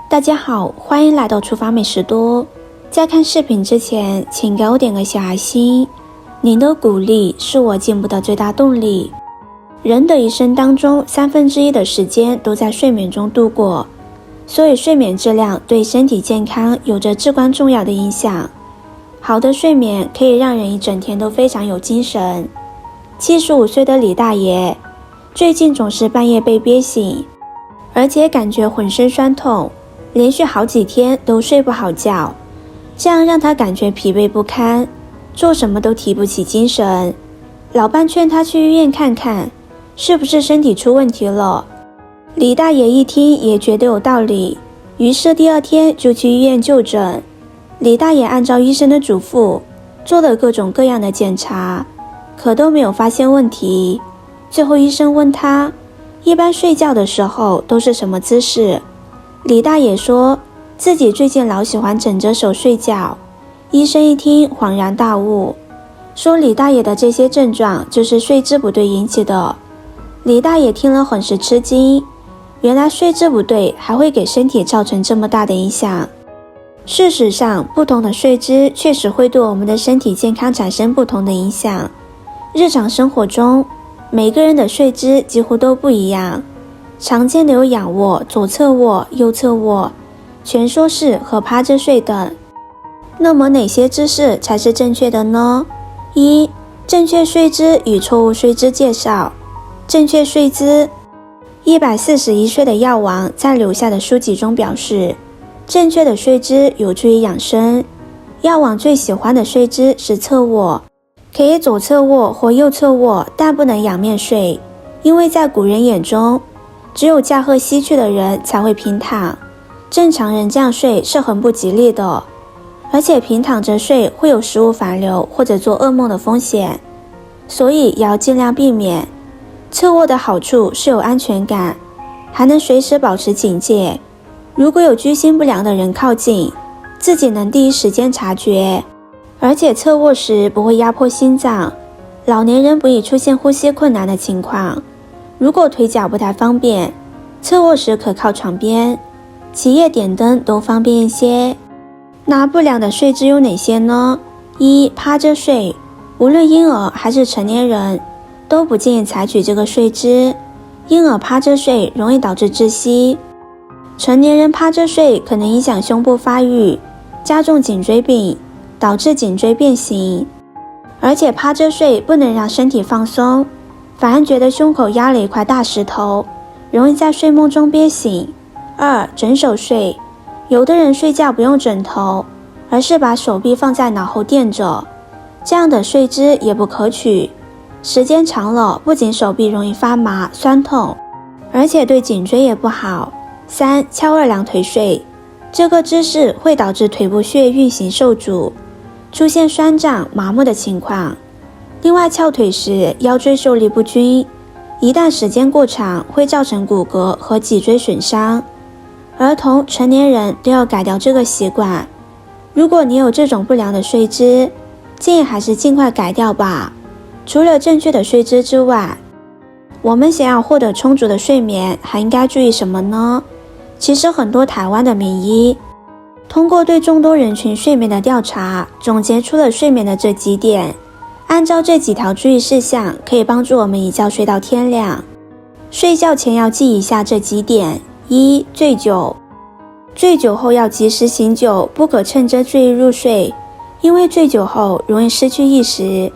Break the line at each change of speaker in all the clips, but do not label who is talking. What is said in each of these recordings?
大家好，欢迎来到厨房美食多。在看视频之前，请给我点个小爱心，您的鼓励是我进步的最大动力。人的一生当中，1/3的时间都在睡眠中度过，所以睡眠质量对身体健康有着至关重要的影响。好的睡眠可以让人一整天都非常有精神。75岁的李大爷最近总是半夜被憋醒，而且感觉浑身酸痛，连续好几天都睡不好觉，这样让他感觉疲惫不堪，做什么都提不起精神。老伴劝他去医院看看，是不是身体出问题了。李大爷一听也觉得有道理，于是第二天就去医院就诊。李大爷按照医生的嘱咐，做了各种各样的检查，可都没有发现问题。最后医生问他，一般睡觉的时候都是什么姿势？李大爷说自己最近老喜欢枕着手睡觉。医生一听恍然大悟，说李大爷的这些症状就是睡姿不对引起的。李大爷听了很是吃惊，原来睡姿不对还会给身体造成这么大的影响。事实上，不同的睡姿确实会对我们的身体健康产生不同的影响。日常生活中，每个人的睡姿几乎都不一样，常见的有仰卧、左侧卧、右侧卧、蜷缩式和趴着睡等。那么哪些姿势才是正确的呢？一、正确睡姿与错误睡姿介绍。正确睡姿，141岁的药王在留下的书籍中表示，正确的睡姿有助于养生。药王最喜欢的睡姿是侧卧，可以左侧卧或右侧卧，但不能仰面睡，因为在古人眼中，只有驾鹤西去的人才会平躺，正常人这样睡是很不吉利的，而且平躺着睡会有食物反流或者做噩梦的风险，所以也要尽量避免。侧卧的好处是有安全感，还能随时保持警戒。如果有居心不良的人靠近，自己能第一时间察觉，而且侧卧时不会压迫心脏，老年人不易出现呼吸困难的情况。如果腿脚不太方便，侧卧时可靠床边，起夜点灯都方便一些。那不良的睡姿有哪些呢？一、趴着睡，无论婴儿还是成年人都不建议采取这个睡姿。婴儿趴着睡容易导致窒息，成年人趴着睡可能影响胸部发育，加重颈椎病，导致颈椎变形。而且趴着睡不能让身体放松，反而觉得胸口压了一块大石头，容易在睡梦中憋醒。二、枕手睡，有的人睡觉不用枕头，而是把手臂放在脑后垫着，这样的睡姿也不可取。时间长了，不仅手臂容易发麻酸痛，而且对颈椎也不好。三、翘二郎腿睡，这个姿势会导致腿部血液运行受阻，出现酸胀麻木的情况。另外，翘腿时腰椎受力不均，一旦时间过长会造成骨骼和脊椎损伤。儿童、成年人都要改掉这个习惯。如果你有这种不良的睡姿，建议还是尽快改掉吧。除了正确的睡姿之外，我们想要获得充足的睡眠，还应该注意什么呢？其实很多台湾的名医通过对众多人群睡眠的调查，总结出了睡眠的这几点。按照这几条注意事项，可以帮助我们一觉睡到天亮。睡觉前要记一下这几点。一、醉酒，醉酒后要及时醒酒，不可趁着醉意入睡，因为醉酒后容易失去意识，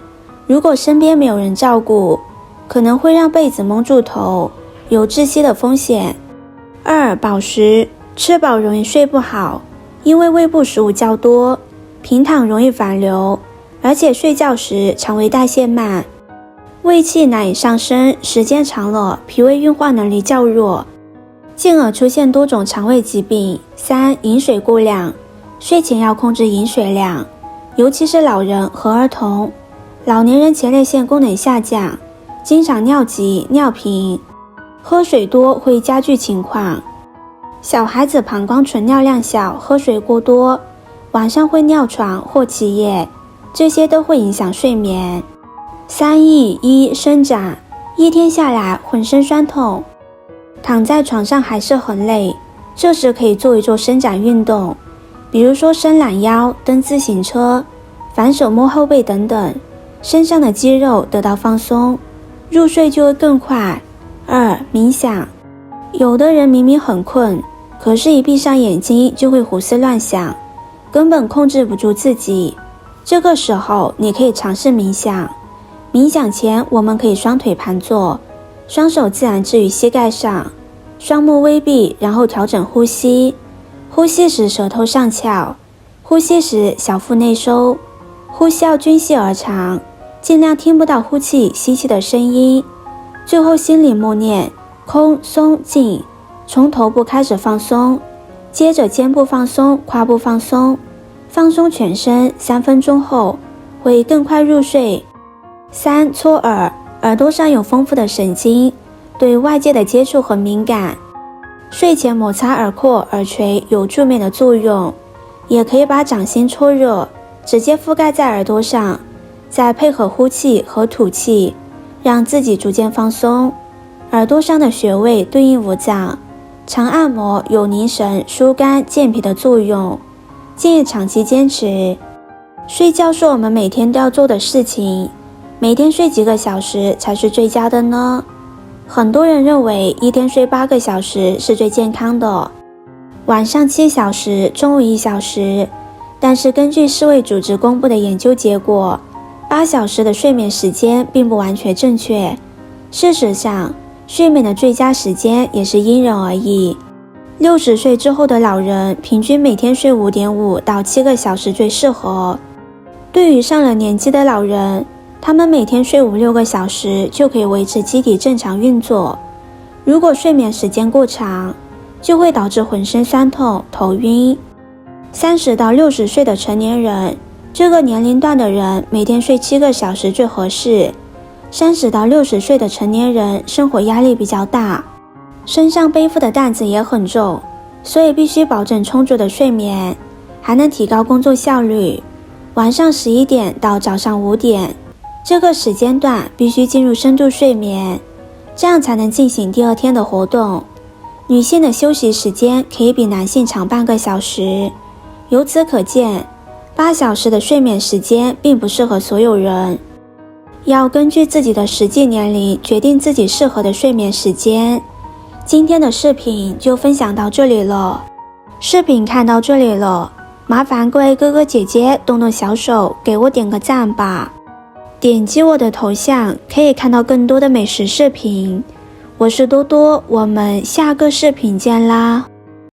如果身边没有人照顾，可能会让被子蒙住头，有窒息的风险。二、饱食，吃饱容易睡不好，因为胃部食物较多，平躺容易反流，而且睡觉时肠胃代谢慢，胃气难以上升，时间长了脾胃运化能力较弱，进而出现多种肠胃疾病。三、饮水过量，睡前要控制饮水量，尤其是老人和儿童。老年人前列腺功能下降，经常尿急尿频，喝水多会加剧情况。小孩子膀胱存尿量小，喝水过多，晚上会尿床或起夜，这些都会影响睡眠。三、一、伸展，一天下来浑身酸痛，躺在床上还是很累，这时可以做一做伸展运动，比如说伸懒腰、蹬自行车、反手摸后背等等，身上的肌肉得到放松，入睡就会更快。2. 冥想。有的人明明很困，可是一闭上眼睛就会胡思乱想，根本控制不住自己。这个时候你可以尝试冥想。冥想前，我们可以双腿盘坐，双手自然置于膝盖上，双目微闭，然后调整呼吸。呼吸时舌头上翘，呼吸时小腹内收，呼吸要均细而长，尽量听不到呼气、吸气的声音。最后心里默念空、松、静，从头部开始放松，接着肩部放松，胯部放松，放松全身，3分钟后会更快入睡。3. 搓耳。耳朵上有丰富的神经，对外界的接触很敏感，睡前摩擦耳廓、耳垂有助眠的作用，也可以把掌心搓热，直接覆盖在耳朵上，再配合呼气和吐气，让自己逐渐放松。耳朵上的穴位对应五脏，常按摩有凝神、疏肝、健脾的作用，建议长期坚持。睡觉是我们每天都要做的事情，每天睡几个小时才是最佳的呢？很多人认为一天睡8个小时是最健康的，晚上7小时，中午1小时。但是根据世卫组织公布的研究结果，8小时的睡眠时间并不完全正确。事实上，睡眠的最佳时间也是因人而异。60岁之后的老人，平均每天睡5.5到7个小时最适合。对于上了年纪的老人，他们每天睡5-6个小时就可以维持机体正常运作。如果睡眠时间过长，就会导致浑身酸痛、头晕。30到60岁的成年人，这个年龄段的人每天睡7个小时最合适。30到60岁的成年人生活压力比较大，身上背负的担子也很重，所以必须保证充足的睡眠，还能提高工作效率。晚上11点到早上5点，这个时间段必须进入深度睡眠，这样才能进行第二天的活动。女性的休息时间可以比男性长半个小时。由此可见，8小时的睡眠时间并不适合所有人，要根据自己的实际年龄决定自己适合的睡眠时间。今天的视频就分享到这里了。视频看到这里了，麻烦各位哥哥姐姐动动小手给我点个赞吧。点击我的头像可以看到更多的美食视频。我是多多，我们下个视频见啦。